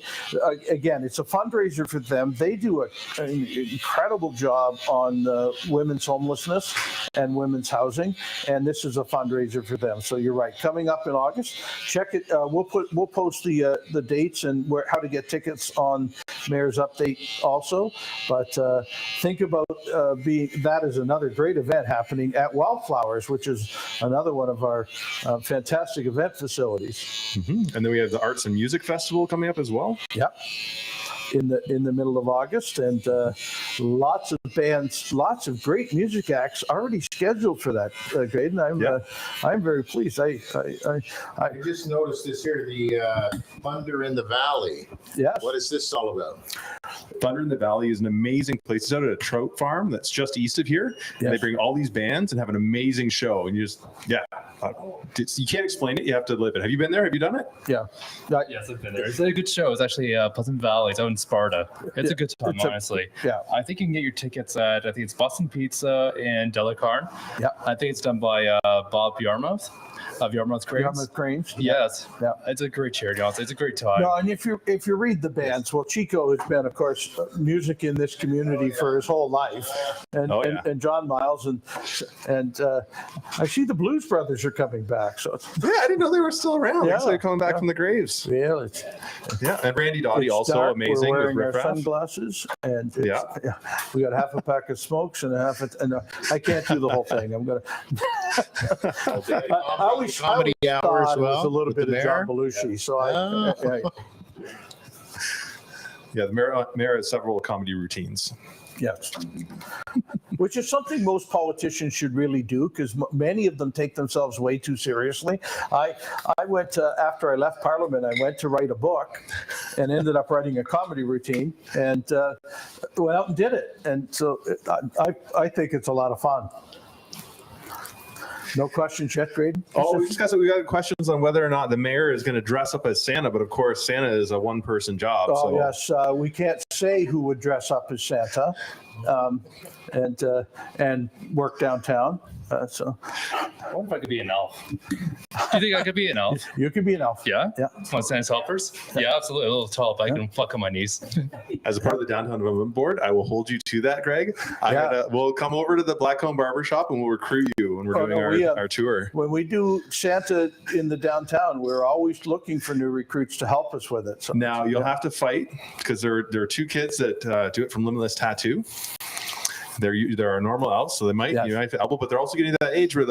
Again, it's a fundraiser for them. They do an incredible job on women's homelessness and women's housing, and this is a fundraiser for them. So you're right. Coming up in August, check it. We'll post the dates and how to get tickets on Mayor's Update also. But think about that is another great event happening at Wildflowers, which is another one of our fantastic event facilities. And then we have the Arts and Music Festival coming up as well. Yep. In the middle of August, and lots of bands, lots of great music acts already scheduled for that. Graydon, I'm very pleased. I just noticed this here, the Thunder in the Valley. yes. What is this all about? Thunder in the Valley is an amazing place. It's out at a trout farm that's just east of here. And they Yes. bring all these bands and have an amazing show. And you just, you can't explain it. You have to live it. Have you been there? Have you done it? Yeah. Yes, I've been there. It's a good show. It's actually Pleasant Valley. It's out in Sparta. It's a good time, honestly. Yeah. I think you can get your tickets at, I think it's Boston Pizza in Delacarne. Yeah. I think it's done by Bob Yarmouth of Yarmouth Cranes. Yarmouth Cranes. Yes. Yeah. It's a great charity, honestly. It's a great time. No, and if you read the bands, well, Chico has been, of course, music in this community for his whole life, and and John Miles and I see the Blues Brothers are coming back. So Yeah, I didn't know they were still around. Yeah. They're coming back from the graves. yeah, Yeah, and Randy Dottie it's also dark. amazing We're with wearing our Riff Raff. sunglasses, and we got half a pack of smokes and I can't do the whole thing. I'm gonna. I always Comedy hour thought as it was well a little with bit the of John mayor? Belushi, so Yeah, the mayor has several comedy routines. yes. Which is something most politicians should really do, because many of them take themselves way too seriously. I went after I left Parliament, I went to write a book, and ended up writing a comedy routine, and went out and did it. And so I think it's a lot of fun. No questions yet, Graydon? Oh, we got questions on whether or not the mayor is going to dress up as Santa, but of course Santa is a one-person job. Oh, so. yes. We can't say who would dress up as Santa and work downtown. So I wonder if I could be an elf. Do you think I could be an elf? you can be an elf. Yeah? Yeah. Want Santa's helpers? Yeah, absolutely. A little tall, but I can fuck on my knees. As a part of the Downtown Development Board, I will hold you to that, Greg. We'll come over to the Black Comb Barbershop and we'll recruit you when we're doing our tour. When we do Santa in the downtown, we're always looking for new recruits to help us with it. So Now you'll have to fight because there are two kids that do it from Limitless Tattoo. They're our normal elves, so they might unite the elbow, but they're also getting to that age where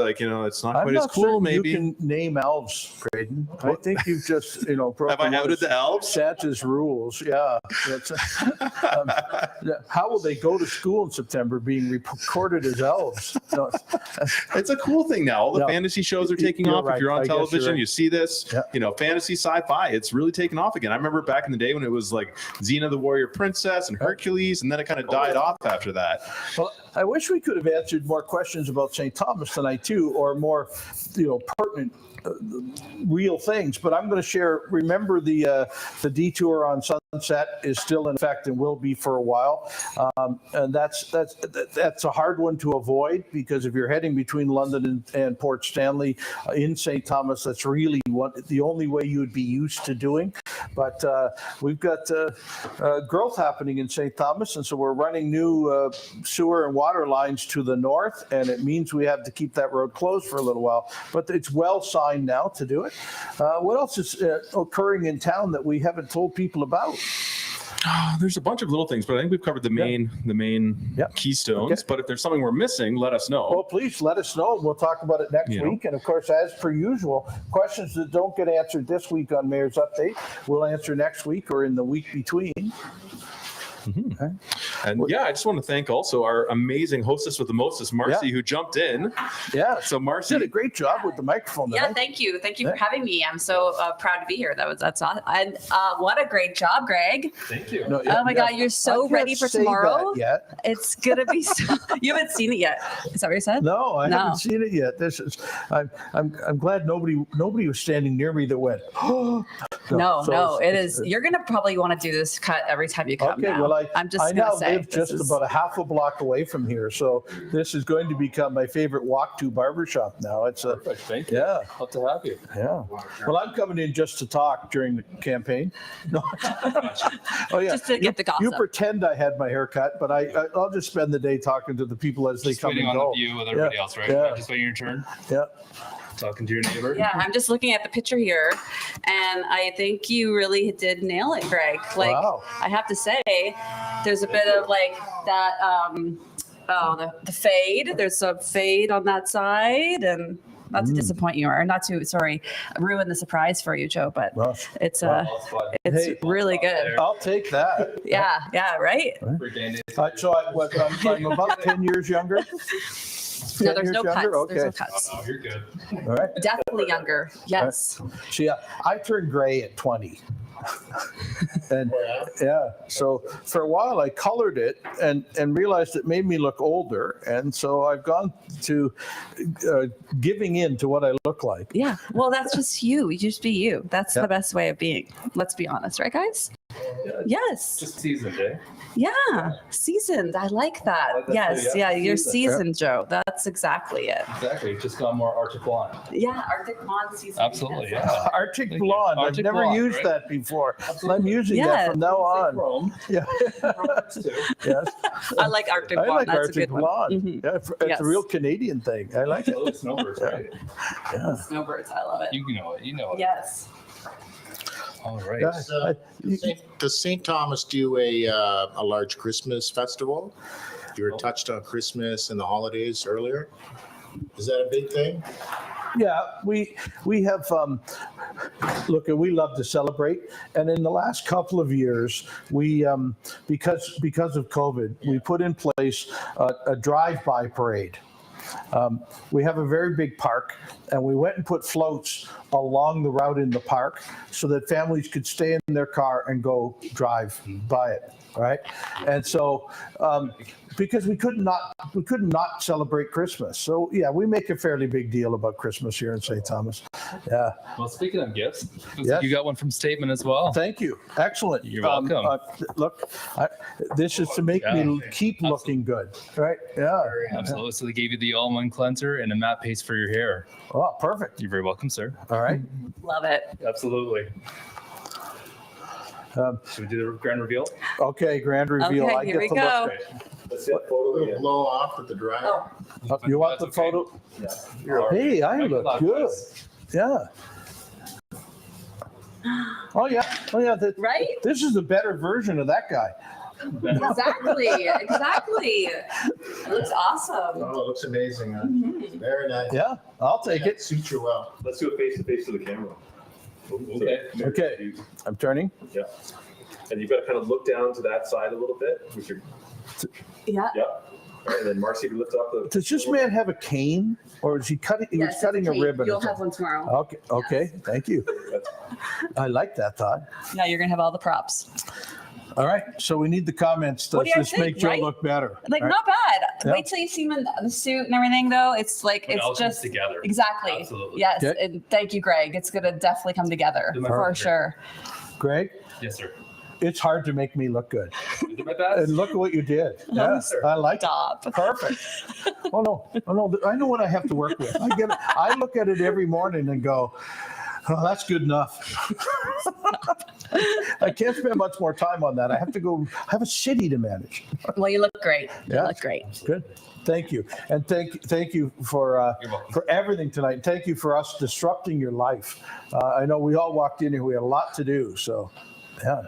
it's not quite as cool. Maybe you can name elves, Graydon. I think you've just broken have I outed the elves? Santa's rules. Yeah. How will they go to school in September being recorded as elves? No. It's a cool thing now. All the fantasy shows are taking You're off. right. If you're I on guess you're television, right. you see this. Yeah. Fantasy sci-fi. It's really taken off again. I remember back in the day when it was like Xena the Warrior Princess and Hercules, and then it kind of died off after that. Well, I wish we could have answered more questions about St. Thomas tonight too, or more, pertinent, real things. But I'm going to share. Remember, the detour on Sunset is still in effect and will be for a while, and that's a hard one to avoid, because if you're heading between London and Port Stanley in St. Thomas, that's really the only way you would be used to doing. But we've got growth happening in St. Thomas, and so we're running new sewer and water lines to the north, and it means we have to keep that road closed for a little while. But it's well signed now to do it. What else is occurring in town that we haven't told people about? There's a bunch of little things, but I think we've covered the main keystones. Okay. But if there's something we're missing, let us know. Well, please let us know. We'll talk about it next week. And of course, as per usual, questions that don't get answered this week on Mayor's Update, we'll answer next week or in the week between. Mm-hmm. Okay. And I just want to thank also our amazing hostess with the mostest, Marcie, who jumped in. Yeah. So Marcie did a great job with the microphone. Yeah, thank you. Thank you for having me. I'm so proud to be here. That's awesome. And what a great job, Greg. Thank you. No, oh my God, you're so ready for tomorrow. Yet. It's gonna be. You haven't seen it yet. Is that what you said? No, I haven't seen it yet. This is. I'm glad nobody was standing near me that went. Oh. No, it is. You're gonna probably want to do this cut every time you come. Okay, now. well, I'm just I gonna now say live just about a half a block away from here, so this is going to become my favorite walk to barbershop now. It's a Perfect. Thank you. Yeah. Love to have you. Yeah. Well, I'm coming in just to talk during the campaign. No. Oh yeah. Just to get the gossip. You pretend I had my hair cut, but I'll just spend the day talking to the people as they Just come waiting and on go. the view with everybody else, right? Yeah. Just waiting your turn. Yeah. Talking to your neighbor. Yeah, I'm just looking at the picture here, and I think you really did nail it, Greg. Like, Wow. I have to say, there's a bit of like that. The fade. There's a fade on that side, and not to disappoint you, or not to ruin the surprise for you, Joe. But Well, it's Hey. really good. I'll take that. Yeah, right. So I'm about 10 years younger. No, 10 there's years no cuts. younger? There's no Okay. cuts. Oh, you're good. All right. Definitely younger. Yes. See, I turned gray at 20. And so for a while I colored it and realized it made me look older. And so I've gone to giving in to what I look like. Yeah. Well, that's just you. You just be you. That's the best way of being. Let's be honest, right, guys? Yes. Just seasoned, eh? Yeah. Seasoned. I like that. Yes. Yeah. You're seasoned, Joe. That's exactly it. Exactly. Just got more Arctic blonde. Yeah. Arctic blonde season. Absolutely. Yeah. Arctic blonde. Arctic I've never blonde, used right? that before. I'm using that from now on. Chrome. Yeah. Yes. I like Arctic I blonde. like That's a Arctic good one. blonde. Mhm. Yeah, it's Yes. a real Canadian thing. I like it. Oh, snowbirds, right? Yeah. Snowbirds. I love it. You know it. You know it. Yes. All right. Yeah, Does St. Thomas do a large Christmas festival? You were touched on Christmas and the holidays earlier. Is that a big thing? Yeah, we have look, we love to celebrate, and in the last couple of years, we because of COVID, we put in place a drive-by parade. We have a very big park, and we went and put floats along the route in the park so that families could stay in their car and go drive by it, right? And so because we could not celebrate Christmas. So yeah, we make a fairly big deal about Christmas here in St. Thomas. Yeah. Well, speaking of gifts, Yes. you got one from Statement as well. Thank you. Excellent. You're welcome. Look, this is to make me keep looking good, right? Yeah. Absolutely. So they gave you the all-in-one cleanser and a matte paste for your hair. Oh, perfect. You're very welcome, sir. All right. Love it. Absolutely. Should we do the grand reveal? Okay, grand reveal. Okay, I here we get to go. look. Let's see that photo again. Blow off with the dryer. Oh, You want the That's okay. photo? Hey, I look good. Yeah. Oh yeah. right? This is a better version of that guy. Exactly. It looks awesome. Oh, it looks amazing. Huh? Very nice. Yeah, I'll take it. Suits you well. Let's do a face-to-face to the camera. Okay. Okay, I'm turning. Yeah. And you've got to kind of look down to that side a little bit with your, Yeah. yeah. All right, and then Marcie, lift up the. Does this man have a cane, or is he cutting? He was Yes, cutting a okay. ribbon. You'll have one tomorrow. Okay, thank you. I like that thought. Yeah, you're gonna have all the props. All right, so we need the comments. Does What do you this think, make Joe right? look better? Like, Right? not bad. Yeah. Wait till you see him in the suit and everything, though. It's like, It all it's comes just together. exactly. Absolutely. Yes, Okay. and thank you, Greg. It's gonna definitely come together Do my for pleasure. sure. Greg, Yes, sir. it's hard to make me look good. Did my best. And look at what you did. Oh, Yeah, sir. I like it. Stop. Perfect. Oh no, I know what I have to work with. I get it. I look at it every morning and go, oh, that's good enough. I can't spend much more time on that. I have to go. I have a city to manage. Well, you look great. Yeah. You look great. Good. Thank you, and thank you for You're welcome. for everything tonight. Thank you for us disrupting your life. I know we all walked in here. We had a lot to do. So, yeah.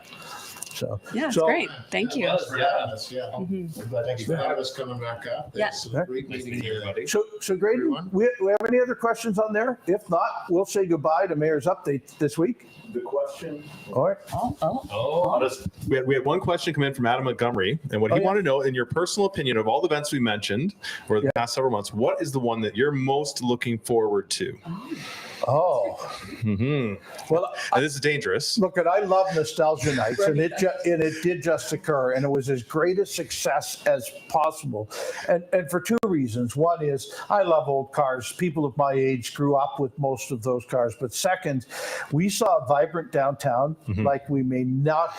Yeah, it's so- great. Thank you. Thanks for having us, yeah. Mhm. Thanks for having us coming back up. Yeah. It's a great Nice meeting meeting here. everybody. So Graydon, Everyone. we have any other questions on there? If not, we'll say goodbye to Mayor's Update this week. The question, All right. Oh, We had one question come in from Adam Montgomery, and what he yeah. wanted to know, in your personal opinion, of all the events we mentioned over the past several months, what is the one that you're most looking forward to? Oh, Hmm. well, And this is dangerous. look, I love Nostalgia Nights, and it did just occur, and it was as great a success as possible, and for two reasons. One is I love old cars. People of my age grew up with most of those cars, but second, we saw a vibrant downtown like we may not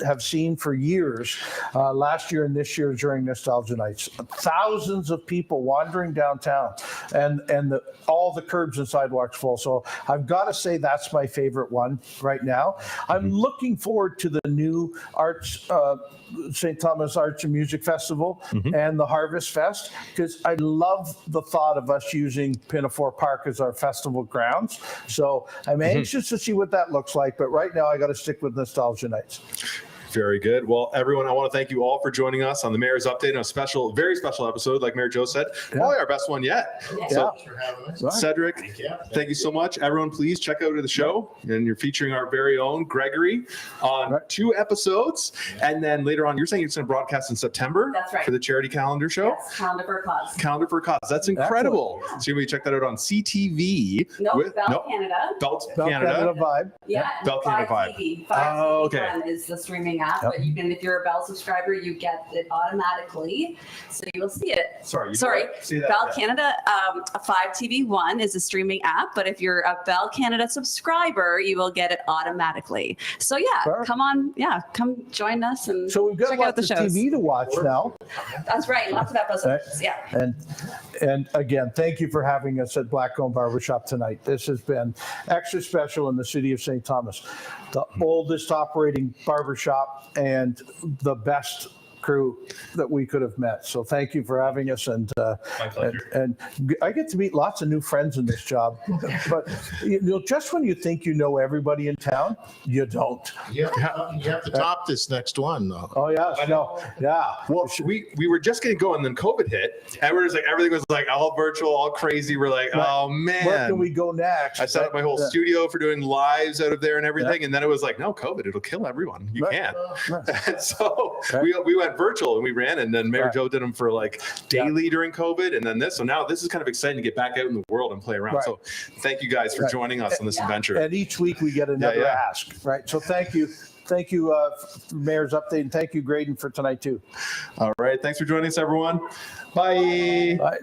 have seen for years last year and this year during Nostalgia Nights. Thousands of people wandering downtown, and all the curbs and sidewalks full. So I've got to say that's my favorite one right now. I'm looking forward to the new St. Thomas Arts and Music Festival and the Harvest Fest, because I love the thought of us using Pinafore Park as our festival grounds. So I'm anxious to see what that looks like. But right now I got to stick with Nostalgia Nights. Very good. Well, everyone, I want to thank you all for joining us on the Mayor's Update on a special, very special episode, like Mayor Joe said. Probably our best one yet. So, Thanks for having us. Right. Cedric, Yeah. thank you so much. Everyone, please check out the show. And you're featuring our very own Gregory on 2 episodes. And then later on, you're saying it's going to broadcast in September That's right. for the charity calendar show. Yes, calendar for a cause. Calendar for a Cause. That's incredible. So you can check that out on CTV. No, Bell Canada. Belt Bell Canada. Vibe. Yeah, Bell Canada Vibe. TV. Oh, TV okay. One is the streaming app, Yep. but you can, if you're a Bell subscriber, you get it automatically, so you'll see it. Sorry. See that? Bell Yeah. Canada, a 5TV1 is a streaming app, but if you're a Bell Canada subscriber, you will get it automatically. So yeah, Sure. come join us and So we've got check out the lots of shows. TV to watch now. That's right, lots of episodes. Yeah. And again, thank you for having us at Black Comb Barbershop tonight. This has been extra special in the city of St. Thomas. The oldest operating barbershop and the best crew that we could have met. So thank you for having us, and pleasure. and I get to meet lots of new friends in this job. But just when you think you know everybody in town, you don't. You have to top this next one, though. Oh yeah, no, yeah. Well, we were just getting going, then COVID hit, and we're just like everything was like all virtual, all crazy. We're like, oh man, Where can we go next? I set up my whole studio for doing lives out of there and everything, and then it was like, no, COVID, it'll kill everyone. You Right. can't. And so we went virtual and we ran, and then Mayor Right. Joe did them for like daily during COVID, and then this. So now this is kind of exciting to get back out in the world and play around. Right. So thank you guys for Right. joining us on this adventure. And each week we get another yeah. ask, right? So thank you, Mayor's Update, and thank you, Graydon, for tonight too. All right, thanks for joining us, everyone. Bye. Bye.